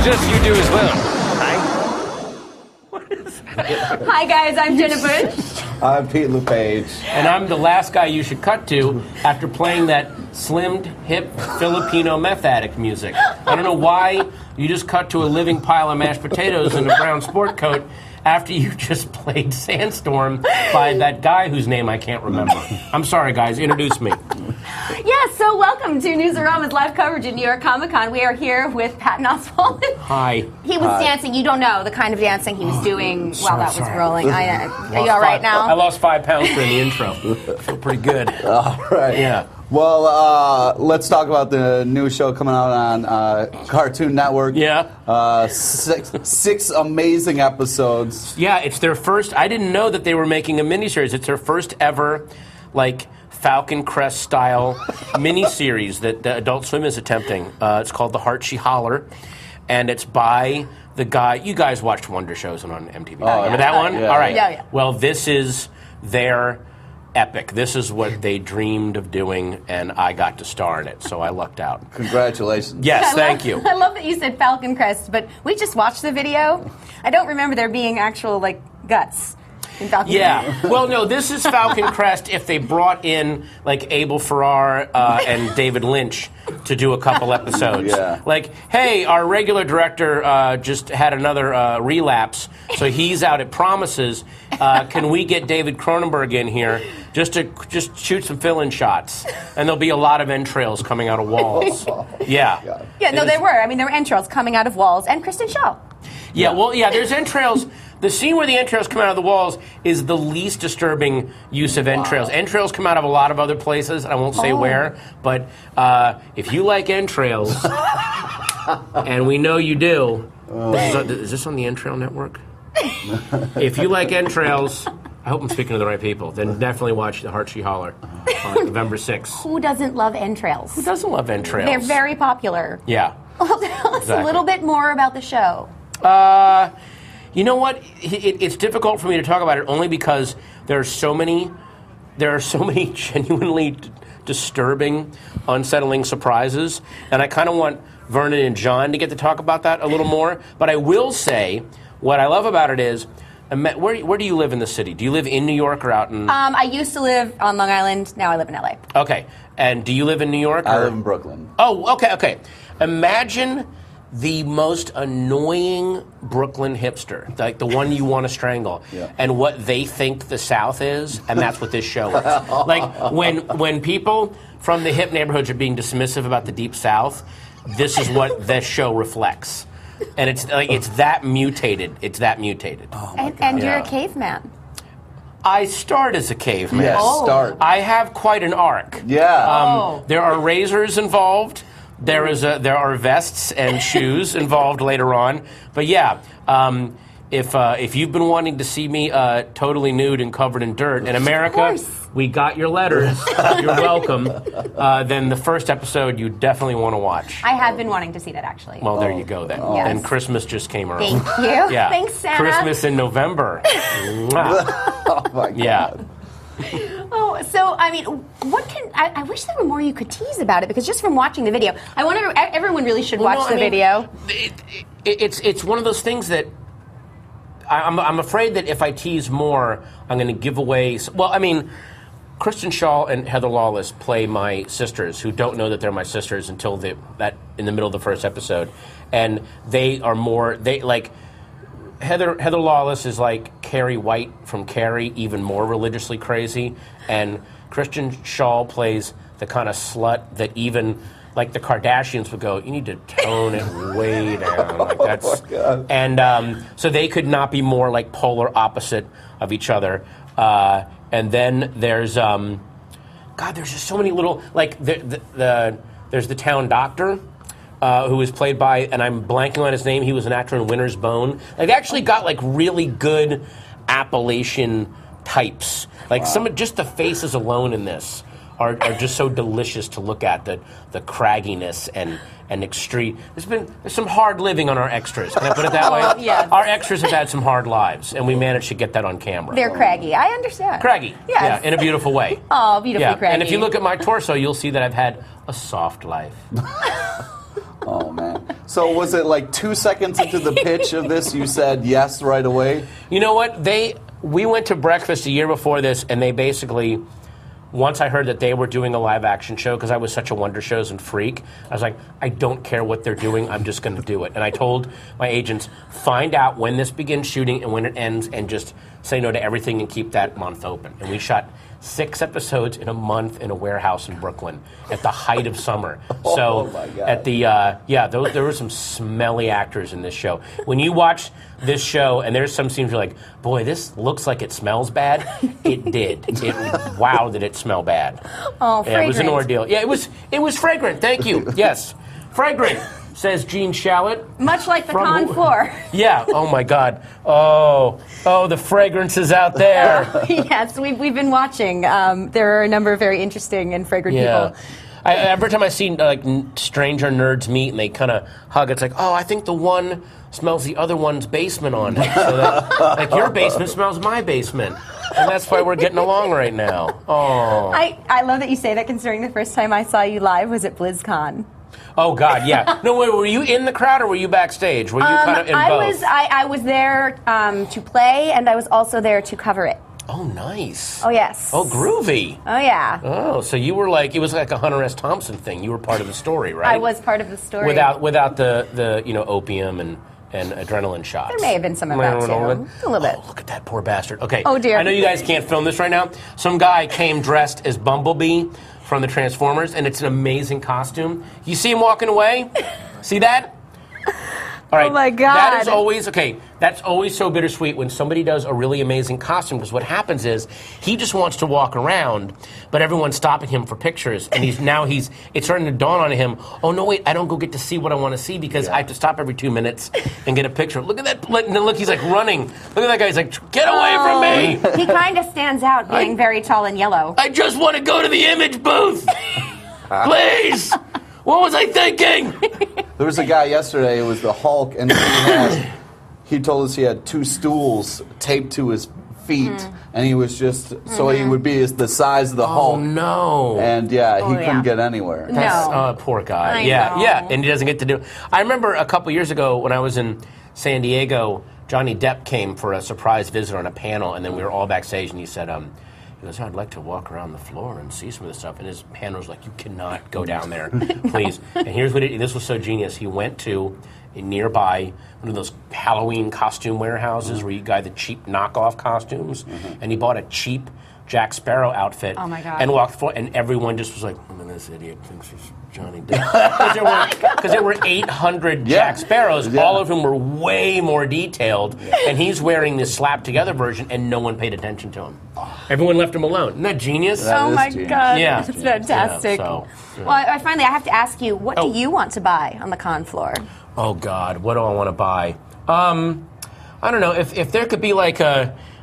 suggest you do as well. Hi guys, I'm Jenna Bush. I'm Pete LePage. And I'm the last guy you should cut to after playing that slimmed, hip Filipino meth addict music. I don't know why you just cut to a living pile of mashed potatoes in a brown sport coat after you just played Sandstorm by that guy whose name I can't remember. I'm sorry, guys. Introduce me. Yes, so welcome to Newsarama's live coverage at New York Comic Con. We are here with Patton Oswalt. Hi. He was dancing. You don't know the kind of dancing he was doing while that was rolling. Are you all right now? I lost 5 pounds during the intro. Feel pretty good. All right. Yeah. Well, let's talk about the new show coming out on Cartoon Network. Yeah. Six amazing episodes. Yeah, it's their first. I didn't know that they were making a miniseries. It's their first ever, like, Falcon Crest style miniseries that the Adult Swim is attempting. It's called The Heart She Holler, and it's by the guy. You guys watched Wonder Shows on MTV. Remember that one? Yeah. All right. Yeah. Well, this is their epic. This is what they dreamed of doing, and I got to star in it, so I lucked out. Congratulations. Yes, thank you. I love that you said Falcon Crest, but we just watched the video. I don't remember there being actual, like, guts in Falcon Crest. Yeah. Well, no, this is Falcon Crest if they brought in, like, Abel Ferrar and David Lynch to do a couple episodes. Yeah. Like, hey, our regular director just had another relapse, so he's out at Promises. Can we get David Cronenberg in here just to shoot some fill-in shots? And there'll be a lot of entrails coming out of walls. Yeah. Yeah, no, there were. I mean, there were entrails coming out of walls, and Kristen Shaw. Yeah, well, yeah, there's entrails. The scene where the entrails come out of the walls is the least disturbing use of entrails. Entrails come out of a lot of other places. I won't say where, but if you like entrails, and we know you do, is this on the Entrail Network? If you like entrails, I hope I'm speaking to the right people, then definitely watch The Heart She Holler on November 6th. Who doesn't love entrails? Who doesn't love entrails? They're very popular. Yeah. Well, tell us a little bit more about the show. You know what? It's difficult for me to talk about it only because there are so many genuinely disturbing, unsettling surprises, and I kind of want Vernon and John to get to talk about that a little more. But I will say, what I love about it is, where do you live in the city? Do you live in New York or out in? I used to live on Long Island. Now I live in LA. Okay. And do you live in New York? I live in Brooklyn. Oh, okay. Imagine the most annoying Brooklyn hipster, like the one you want to strangle, and what they think the South is, and that's what this show is. Like when people from the hip neighborhoods are being dismissive about the Deep South, this is what this show reflects, and it's that mutated. It's that mutated. Oh and you're a caveman. I start as a caveman. Yes, start. I have quite an arc. Yeah. There are razors involved. There are vests and shoes involved later on, but yeah, if you've been wanting to see me totally nude and covered in dirt in America, we got your letters. You're welcome. Then the first episode you definitely want to watch. I have been wanting to see that actually. Well, there you go then. Yes. And Christmas just came early. Thank you. Yeah. Thanks, Santa. Christmas in November. Oh my God. Yeah. Oh, so I mean, I wish there were more you could tease about it, because just from watching the video, I wonder everyone really should watch the video. It's one of those things that I'm afraid that if I tease more, I'm going to give away. Well, I mean, Kristen Shaw and Heather Lawless play my sisters, who don't know that they're my sisters until that in the middle of the first episode, and they are more like. Heather Lawless is like Carrie White from Carrie, even more religiously crazy, and Kristen Shaw plays the kind of slut that even like the Kardashians would go, you need to tone it way down. Like that's, oh my God. And so they could not be more like polar opposite of each other. And then there's there's just so many little like there's the town doctor. Who was played by, and I'm blanking on his name, he was an actor in Winter's Bone. Like, they actually got, like, really good Appalachian types. Like, just the faces alone in this are just so delicious to look at, the cragginess and extreme. There's some hard living on our extras. Can I put it that way? Yes. Our extras have had some hard lives, and we managed to get that on camera. They're craggy. I understand. Craggy. Yes. Yeah, in a beautiful way. Oh, beautifully craggy. And if you look at my torso, you'll see that I've had a soft life. Oh man. So was it like 2 seconds into the pitch of this, you said yes right away? You know what? We went to breakfast a year before this, and they basically, once I heard that they were doing a live action show, because I was such a Wonder Shows and freak, I was like, I don't care what they're doing, I'm just going to do it. And I told my agents, find out when this begins shooting and when it ends, and just say no to everything and keep that month open. And we shot 6 episodes in a month in a warehouse in Brooklyn at the height of summer. So my God. at the there were some smelly actors in this show. When you watch this show and there's some scenes you're like, boy, this looks like it smells bad. It did. Wow, did it smell bad? Oh, fragrant. Yeah, it was an ordeal. Yeah, it was fragrant. Thank you. Yes, fragrant. Says Gene Shalit. Much like the con floor. Yeah. Oh my God. Oh, the fragrance is out there. Yes, we've been watching. There are a number of very interesting and fragrant people. Every time I see like stranger nerds meet and they kind of hug, it's like, oh, I think the one smells the other one's basement on it. So that, like your basement smells my basement. And that's why we're getting along right now. Oh. I love that you say that, considering the first time I saw you live was at BlizzCon. Oh God, yeah. No, wait, were you in the crowd or were you backstage? Were you kind of in both? I was there to play, and I was also there to cover it. Oh, nice. Oh, yes. Oh, groovy. Oh, yeah. Oh, so you were like, it was like a Hunter S. Thompson thing. You were part of the story, right? I was part of the story. Without the opium and adrenaline shots. There may have been some of that, too. A little bit. Oh, look at that poor bastard. Okay. Oh, dear. I know you guys can't film this right now. Some guy came dressed as Bumblebee from the Transformers, and it's an amazing costume. You see him walking away? See that? All right. Oh, my God. That is always, okay, that's always so bittersweet when somebody does a really amazing costume, because what happens is he just wants to walk around, but everyone's stopping him for pictures, and it's starting to dawn on him, oh, no, wait, I don't go get to see what I want to see because I have to stop every 2 minutes and get a picture. Look at that. Look, he's like running. Look at that guy. He's like, get away from me. He kind of stands out being very tall and yellow. I just want to go to the image booth. Please. What was I thinking? There was a guy yesterday, it was the Hulk, and he told us he had 2 stools taped to his feet, and he was just, so he would be the size of the Hulk. Oh, no. And he couldn't get anywhere. No. Poor guy. I know. And he doesn't get to do it. I remember a couple years ago when I was in San Diego, Johnny Depp came for a surprise visit on a panel, and then we were all backstage, and he said, he goes, I'd like to walk around the floor and see some of this stuff. And his panel was like, you cannot go down there, please. And here's what this was so genius. He went to nearby one of those Halloween costume warehouses where you buy the cheap knockoff costumes, and he bought a cheap Jack Sparrow outfit. Oh my God. And walked forward, and everyone just was like, this idiot thinks he's Johnny Depp. Because there were 800 Jack Sparrows, all of whom were way more detailed, and he's wearing this slapped together version, and no one paid attention to him. Everyone left him alone. Isn't that genius? Oh my genius. God, Yeah. that's fantastic. Yeah, Well, I have to ask you, what do you want to buy on the con floor? Oh God, what do I want to buy? I don't know. If there could be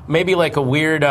maybe like a weird.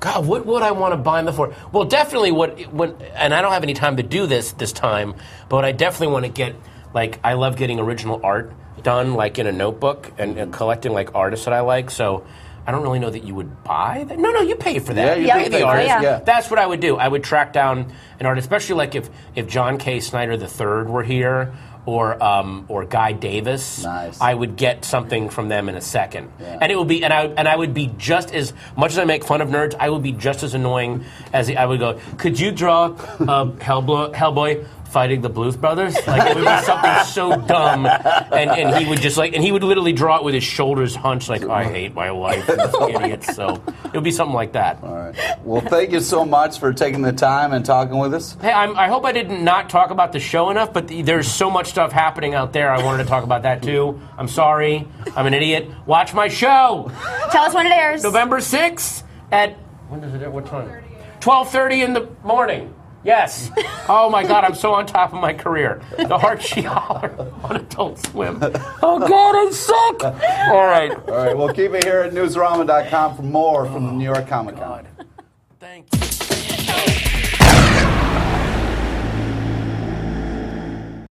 God, what would I want to buy on the floor? Well, definitely and I don't have any time to do this time, but I definitely want to get, I love getting original art done, in a notebook, and collecting, artists that I like, so I don't really know that you would buy that. No, you pay for that. Yeah, you pay the artist. Yeah. That's what I would do. I would track down an artist, especially if John K. Snyder III were here, or Guy Davis. Nice. I would get something from them in a second, and it would be, and I would be just as much as I make fun of nerds, I would be just as annoying as I would go. Could you draw Hellboy fighting the Blues Brothers? It would be something so dumb, and he would just and he would literally draw it with his shoulders hunched, I hate my life, this idiot. So it would be something like that. All right. Well, thank you so much for taking the time and talking with us. Hey, I hope I didn't not talk about the show enough, but there's so much stuff happening out there. I wanted to talk about that too. I'm sorry. I'm an idiot. Watch my show. Tell us when it airs. November 6th at, when does it air? What time? 12:30 in the morning. Yes. Oh my God, I'm so on top of my career. The Heart She Holler on Adult Swim. Oh God, I'm sick. All right. All right, we'll keep it here at Newsarama.com for more from the New York Comic Con. Thank you.